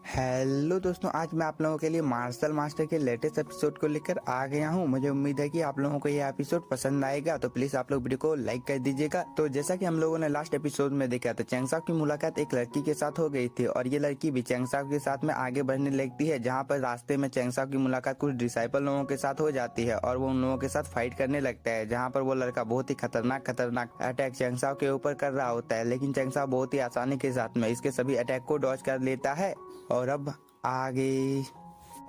Hello दोस्तों, आज मैं आप लोगों के लिए मार्शल मास्टर के लेटेस्ट एपिसोड को लेकर आ गया हूं। मुझे उम्मीद है कि आप लोगों को ये एपिसोड पसंद आएगा, तो प्लीज आप लोग वीडियो को लाइक कर दीजिएगा। तो जैसा कि हम लोगों ने लास्ट एपिसोड में देखा था, चैंगसाओ की मुलाकात एक लड़की के साथ हो गई थी और ये लड़की भी चैंगसाओ के साथ में आगे बढ़ने लगती है। जहाँ पर रास्ते में चैंगसाओ की मुलाकात कुछ डिसाइपल लोगों के साथ हो जाती है और वो उन लोगों के साथ फाइट करने लगता है। जहाँ पर वो लड़का बहुत ही खतरनाक अटैक चैंगसाओ के ऊपर कर रहा होता है, लेकिन चैंगसाओ बहुत ही आसानी के साथ में इसके सभी अटैक को डॉज कर लेता है। और अब आगे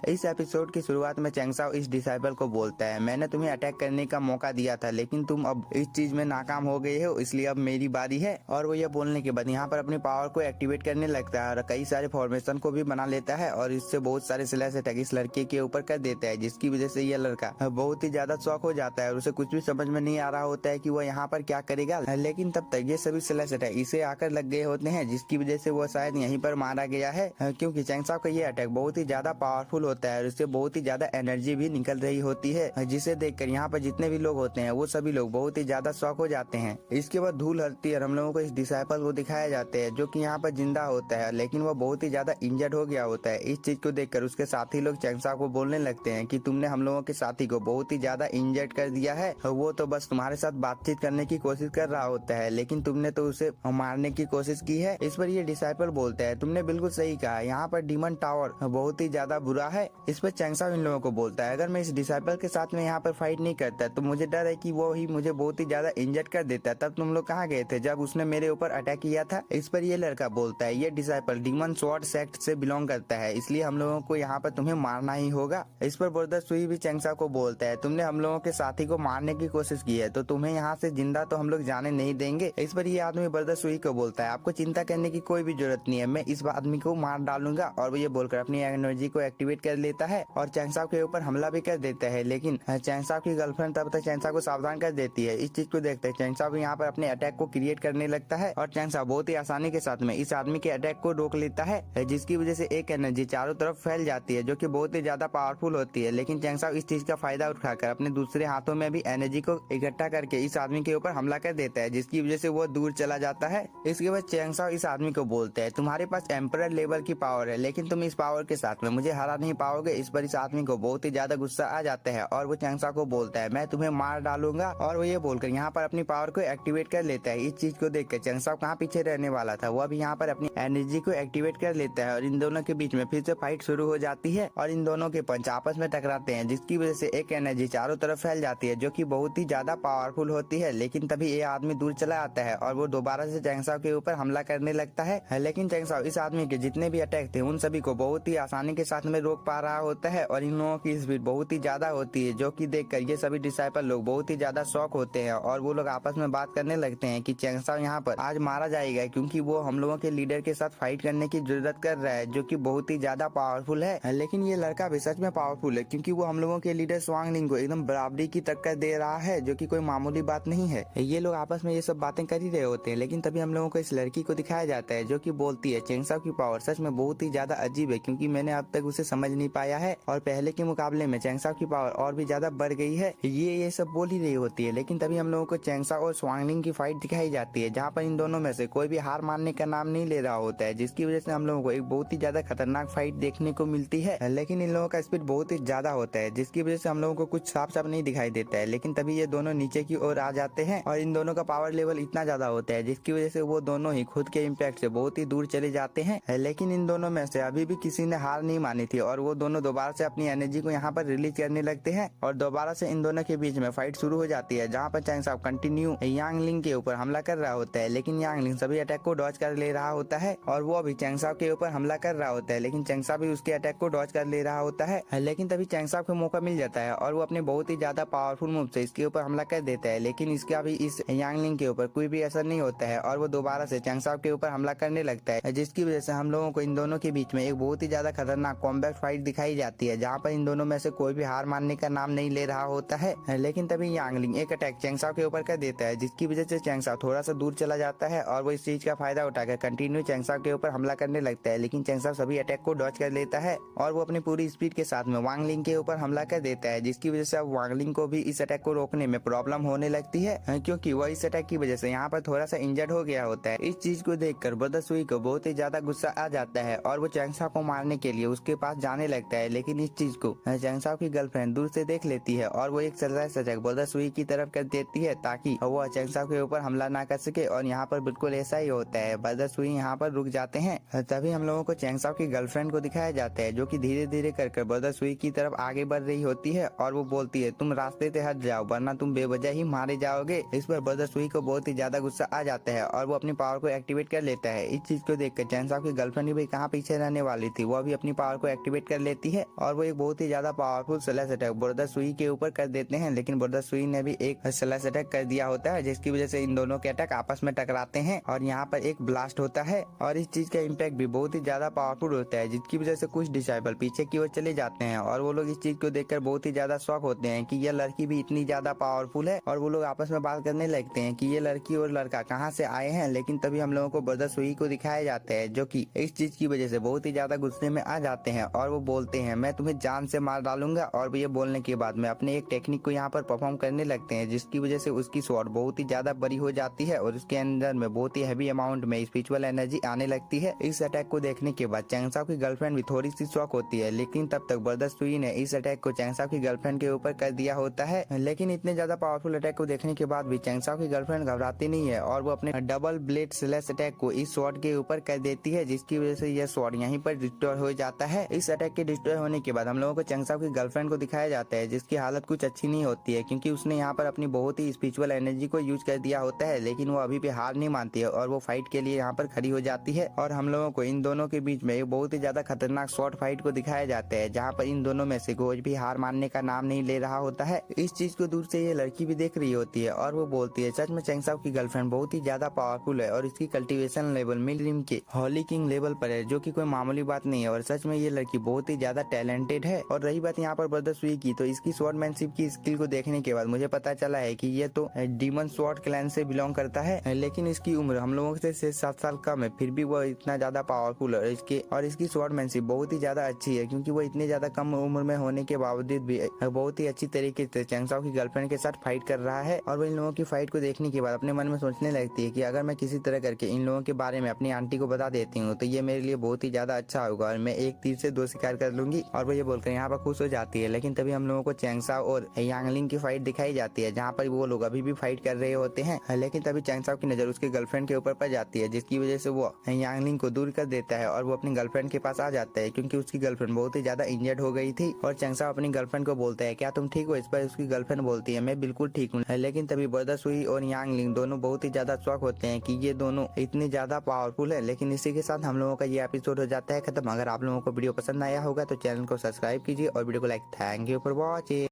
इस एपिसोड की शुरुआत में चैंगसाओ इस डिसाइपल को बोलता है, मैंने तुम्हें अटैक करने का मौका दिया था, लेकिन तुम अब इस चीज में नाकाम हो गए हो, इसलिए अब मेरी बारी है। और वो ये बोलने के बाद यहाँ पर अपनी पावर को एक्टिवेट करने लगता है और कई सारे फॉर्मेशन को भी बना लेता है और इससे बहुत सारे स्लैश अटैक इस लड़के के ऊपर कर देता है, जिसकी वजह से यह लड़का बहुत ही ज्यादा शॉक हो जाता है और उसे कुछ भी समझ में नहीं आ रहा होता है कि वो यहाँ पर क्या करेगा। लेकिन तब तक ये सभी स्लैश अटैक इसे आकर लग गए होते हैं, जिसकी वजह से वो शायद यहीं पर मारा गया है, क्योंकि चैंगसाओ का ये अटैक बहुत ही ज्यादा पावरफुल होता है और इससे बहुत ही ज्यादा एनर्जी भी निकल रही होती है, जिसे देखकर यहाँ पर जितने भी लोग होते हैं वो सभी लोग बहुत ही ज्यादा शॉक हो जाते हैं। इसके बाद धूल हटती है और हम लोगों को इस डिसाइपल को दिखाया जाता है, जो कि यहाँ पर जिंदा होता है, लेकिन वो बहुत ही ज्यादा इंजर्ड हो गया होता है। इस चीज को देखकर उसके साथी लोग चैंगसाओ को बोलने लगते हैं कि तुमने हम लोगों के साथी को बहुत ही ज्यादा इंजर्ड कर दिया है, वो तो बस तुम्हारे साथ बातचीत करने की कोशिश कर रहा होता है, लेकिन तुमने तो उसे मारने की कोशिश की है। इस पर ये डिसाइपल बोलता है, तुमने बिल्कुल सही कहा, यहाँ पर डीमन टावर बहुत ही ज्यादा बुरा है। इस पर चैंगसाओ इन लोगों को बोलता है, अगर मैं इस डिसाइपल के साथ में यहाँ पर फाइट नहीं करता तो मुझे डर है कि वो ही मुझे बहुत ही ज्यादा इंजर्ड कर देता। तब तुम लोग कहाँ गए थे जब उसने मेरे ऊपर अटैक किया था। इस पर ये लड़का बोलता है, ये डिसाइपल डीमन स्वॉर्ड सेक्ट से बिलोंग करता है, इसलिए हम लोगों को यहाँ पर तुम्हें मारना ही होगा। इस पर ब्रदर सुई भी चैंगसाओ को बोलता है, तुमने हम लोगों के साथी को मारने की कोशिश की है, तो तुम्हें यहाँ से जिंदा तो हम लोग जाने नहीं देंगे। इस पर ये आदमी ब्रदर सुई को बोलता है, आपको चिंता करने की कोई भी जरूरत नहीं है, मैं इस आदमी को मार डालूंगा। और वो ये बोलकर अपनी एनर्जी को एक्टिवेट कर लेता है और चैंगसाओ के ऊपर हमला भी कर देता है, लेकिन चैंगसाओ की गर्लफ्रेंड तब तक चैंगसाओ को सावधान कर देती है। इस चीज को देखते हैं चैंगसाओ भी यहाँ पर अपने अटैक को क्रिएट करने लगता है और चैंगसाओ बहुत ही आसानी के साथ में इस आदमी के अटैक को रोक लेता है, जिसकी वजह से एक एनर्जी चारों तरफ फैल जाती है, जो कि बहुत ही ज्यादा पावरफुल होती है। लेकिन चैंगसाओ इस चीज का फायदा उठाकर अपने दूसरे हाथों में भी एनर्जी को इकट्ठा करके इस आदमी के ऊपर हमला कर देता है, जिसकी वजह से वो दूर चला जाता है। इसके बाद चैंगसाओ इस आदमी को बोलते हैं, तुम्हारे पास एम्परर लेवल की पावर है, लेकिन तुम इस पावर के साथ में मुझे हरा नहीं पाओगे। इस पर इस आदमी को बहुत ही ज्यादा गुस्सा आ जाता है और वो चैंगसाओ को बोलता है, मैं तुम्हें मार डालूंगा। और वो ये बोलकर यहाँ पर अपनी पावर को एक्टिवेट कर लेता है। इस चीज को देखकर चैंगसाओ कहाँ पीछे रहने वाला था, वो अब यहाँ पर अपनी एनर्जी को एक्टिवेट कर लेता है और इन दोनों के बीच में फिर से फाइट शुरू हो जाती है और इन दोनों के पंच आपस में टकराते हैं, जिसकी वजह से एक एनर्जी चारों तरफ फैल जाती है, जो कि बहुत ही ज्यादा पावरफुल होती है। लेकिन तभी ये आदमी दूर चला आता है और वो दोबारा से चैंगसाओ के ऊपर हमला करने लगता है, लेकिन चैंगसाओ इस आदमी के जितने भी अटैक थे उन सभी को बहुत ही आसानी के साथ में रोक पा रहा होता है और इन लोगों की स्पीड बहुत ही ज्यादा होती है, जो कि देखकर ये सभी डिसाइपल लोग बहुत ही ज्यादा शॉक होते हैं और वो लोग आपस में बात करने लगते हैं कि चैंगसाओ यहाँ पर आज मारा जाएगा, क्योंकि वो हम लोगों के लीडर के साथ फाइट करने की जरूरत कर रहा है, जो कि बहुत ही ज्यादा पावरफुल है। लेकिन ये लड़का भी सच में पावरफुल है, क्योंकि वो हम लोगों के लीडर स्वांगनिंग को एकदम बराबरी की टक्कर दे रहा है, जो कि कोई मामूली बात नहीं है। ये लोग आपस में ये सब बातें कर ही रहे होते हैं, लेकिन तभी हम लोगों को इस लड़की को दिखाया जाता है, जो कि बोलती है, चैंगसाओ की पावर सच में बहुत ही ज्यादा अजीब है, क्योंकि मैंने अब तक उसे समझ नहीं पाया है और पहले के मुकाबले में चैंगसाओ की पावर और भी ज्यादा बढ़ गई है। ये सब बोल ही रही होती है, लेकिन तभी हम लोगों को चैंगसाओ और स्वांगनिंग की फाइट दिखाई जाती है, जहाँ पर इन दोनों में से कोई भी हार मानने का नाम नहीं ले रहा होता है, जिसकी वजह से हम लोगों को एक बहुत ही ज्यादा खतरनाक फाइट देखने को मिलती है। लेकिन इन लोगों का स्पीड बहुत ही ज्यादा होता है, जिसकी वजह से हम लोगों को कुछ साफ साफ नहीं दिखाई देता है। लेकिन तभी ये दोनों नीचे की ओर आ जाते हैं और इन दोनों का पावर लेवल इतना ज्यादा होता है, जिसकी वजह से वो दोनों ही खुद के इम्पैक्ट से बहुत ही दूर चले जाते हैं। लेकिन इन दोनों में से अभी भी किसी ने हार नहीं मानी थी और वो दोनों दोबारा से अपनी एनर्जी को यहाँ पर रिलीज करने लगते हैं और दोबारा से इन दोनों के बीच में फाइट शुरू हो जाती है, जहाँ पर चैंगसाओ कंटिन्यू यांगलिंग के ऊपर हमला कर रहा होता है, लेकिन यांगलिंग सभी अटैक को डॉज कर ले रहा होता है और वो अभी चैंगसाओ के ऊपर हमला कर रहा होता है, लेकिन चैंगसाओ भी उसके अटैक को डॉज कर ले रहा होता है। लेकिन तभी चैंगसाओ को मौका मिल जाता है और वो अपने बहुत ही ज्यादा पावरफुल मूव से इसके ऊपर हमला कर देता है, लेकिन इसका भी इस यांगलिंग के ऊपर कोई भी असर नहीं होता है और वो दोबारा से चैंगसाओ के ऊपर हमला करने लगता है, जिसकी वजह से हम लोगों को इन दोनों के बीच में एक बहुत ही ज्यादा खतरनाक कॉम्बैट फाइट फाइट दिखाई जाती है जहाँ पर इन दोनों में से कोई भी हार मानने का नाम नहीं ले रहा होता है। लेकिन तभी यांगलिंग एक अटैक चेंगसाओ के ऊपर कर देता है, जिसकी वजह से चेंगसाओ थोड़ा सा दूर चला जाता है और वो इस चीज का फायदा उठाकर कंटिन्यू चेंगसाओ के ऊपर हमला करने लगता है। लेकिन चेंगसाओ सभी अटैक को डॉज कर लेता है और वो अपनी पूरी स्पीड के साथ में वांगलिंग के ऊपर हमला कर देता है, जिसकी वजह से अब वांगलिंग को भी इस अटैक को रोकने में प्रॉब्लम होने लगती है, क्योंकि वो इस अटैक की वजह से यहाँ पर थोड़ा सा इंजर्ड हो गया होता है। इस चीज को देखकर ब्रदर सुई को बहुत ही ज्यादा गुस्सा आ जाता है और वो चेंगसाओ को मारने के लिए उसके पास जाने लगता है। लेकिन इस चीज को चेंगसाओ की गर्लफ्रेंड दूर से देख लेती है और वो एक सरप्राइज अटैक ब्रदर सुई की तरफ कर देती है ताकि वो चेंगसाओ के ऊपर हमला ना कर सके। और यहाँ पर बिल्कुल ऐसा ही होता है, ब्रदर सुई यहाँ पर रुक जाते हैं। तभी हम लोगों को चेंगसाओ की गर्लफ्रेंड को दिखाया जाता है जो कि धीरे धीरे कर ब्रदर सुई की तरफ आगे बढ़ रही होती है और वो बोलती है तुम रास्ते से हट जाओ वरना तुम बेवजह ही मारे जाओगे। इस पर ब्रदर सुई को बहुत ही ज्यादा गुस्सा आ जाता है और वो अपनी पावर को एक्टिवेट कर लेता है। इस चीज को देखकर चेंगसाओ की गर्लफ्रेंड भी कहाँ पीछे रहने वाली थी, वो भी अपनी पावर को एक्टिवेट कर लेती है और वो एक बहुत ही ज्यादा पावरफुल स्लैश अटैक ब्रदर सुई के ऊपर कर देते हैं। लेकिन ब्रदर सुई ने भी एक स्लैश अटैक कर दिया होता है, जिसकी वजह से इन दोनों के अटैक आपस में टकराते हैं और यहाँ पर एक ब्लास्ट होता है और इस चीज का इम्पैक्ट भी बहुत ही ज्यादा पावरफुल होता है, जिसकी वजह से कुछ डिसाइबल पीछे की ओर चले जाते हैं और वो लोग इस चीज को देखकर बहुत ही ज्यादा शॉक होते हैं कि यह लड़की भी इतनी ज्यादा पावरफुल है और वो लोग आपस में बात करने लगते हैं कि ये लड़की और लड़का कहाँ से आए हैं। लेकिन तभी हम लोगों को ब्रदर सुई को दिखाया जाता है जो कि इस चीज की वजह से बहुत ही ज्यादा गुस्से में आ जाते हैं और वो बोलते हैं मैं तुम्हें जान से मार डालूंगा। और ये बोलने के बाद में अपने एक टेक्निक को यहाँ पर परफॉर्म करने लगते हैं, जिसकी वजह से उसकी स्वॉर्ड बहुत ही ज्यादा बड़ी हो जाती है और उसके अंदर में बहुत ही हैवी अमाउंट में स्पिरिचुअल एनर्जी आने लगती है। इस अटैक को देखने के बाद चेंगसाओ की गर्लफ्रेंड भी थोड़ी सी शॉक होती है, लेकिन तब तक ब्रदर सुई ने इस अटैक को चेंगसाओ की गर्लफ्रेंड के ऊपर कर दिया होता है। लेकिन इतने ज्यादा पावरफुल अटैक को देखने के बाद भी चेंगसाओ की गर्लफ्रेंड घबराती नहीं है और वो अपने डबल ब्लेड स्लैश अटैक को इस स्वॉर्ड के ऊपर कर देती है, जिसकी वजह से यह स्वॉर्ड यहीं पर डिस्ट्रॉय हो जाता है। इस अटैक के डिस्ट्रॉय होने के बाद हम लोगों को चेंगसाओ की गर्लफ्रेंड को दिखाया जाता है जिसकी हालत कुछ अच्छी नहीं होती है, क्योंकि उसने यहाँ पर अपनी बहुत ही स्पिरिचुअल एनर्जी को यूज कर दिया होता है। लेकिन वो अभी भी हार नहीं मानती है और वो फाइट के लिए यहाँ पर खड़ी हो जाती है और हम लोगों को इन दोनों के बीच में एक बहुत ही ज्यादा खतरनाक शॉर्ट फाइट को दिखाया जाता है, जहाँ पर इन दोनों में से कोई भी हार मानने का नाम नहीं ले रहा होता है। इस चीज को दूर से ये लड़की भी देख रही होती है और वो बोलती है सच में चेंगसाओ की गर्लफ्रेंड बहुत ही ज्यादा पावरफुल है और इसकी कल्टीवेशन लेवल मिडरिम के हॉली किंग लेवल पर है, जो कि कोई मामूली बात नहीं है और सच में ये लड़की बहुत ही ज्यादा टैलेंटेड है। और रही बात यहाँ पर ब्रदर सुई की, तो इसकी स्वॉर्डमैनशिप की स्किल को देखने के बाद मुझे पता चला है कि ये तो डीमन स्वॉर्ड क्लैन से बिलोंग करता है, लेकिन इसकी उम्र हम लोगों से 6-7 साल कम है, फिर भी वो इतना ज्यादा पावरफुल है। इसकी स्वॉर्डमैनशिप बहुत ही ज्यादा अच्छी है, क्योंकि वो इतने ज्यादा कम उम्र में होने के बावजूद भी बहुत ही अच्छी तरीके से चेंगसाओ की गर्लफ्रेंड के साथ फाइट कर रहा है। और वो इन लोगों की फाइट को देखने के बाद अपने मन में सोचने लगती है कि अगर मैं किसी तरह करके इन लोगों के बारे में अपनी आंटी को बता देती हूँ तो ये मेरे लिए बहुत ही ज्यादा अच्छा होगा और मैं एक तीर से 2 शिकार कर लूंगी। और वो ये बोलकर यहाँ पर खुश हो जाती है। लेकिन तभी हम लोगों को चेंगसाओ और यांगलिंग की फाइट दिखाई जाती है, जहाँ पर वो लोग अभी भी फाइट कर रहे होते हैं। लेकिन तभी चेंगसाओ की नजर उसके गर्लफ्रेंड के ऊपर पड़ जाती है, जिसकी वजह से वो यांगलिंग को दूर कर देता है और वो अपनी गर्लफ्रेंड के पास आ जाता है, क्योंकि उसकी गर्लफ्रेंड बहुत ही ज्यादा इंजर्ड हो गई थी। और चेंगसाओ अपनी गर्लफ्रेंड को बोलता है क्या तुम ठीक हो? इस पर उसकी गर्लफ्रेंड बोलती है मैं बिल्कुल ठीक हूँ। लेकिन तभी ब्रदर सुई और यांगलिंग दोनों बहुत ही ज्यादा शॉक होते हैं कि ये दोनों इतनी ज्यादा पावरफुल है। लेकिन इसी के साथ हम लोगों का ये एपिसोड हो जाता है खत्म। अगर आप लोगों को वीडियो पसंद आया होगा तो चैनल को सब्सक्राइब कीजिए और वीडियो को like. Thank you for watching.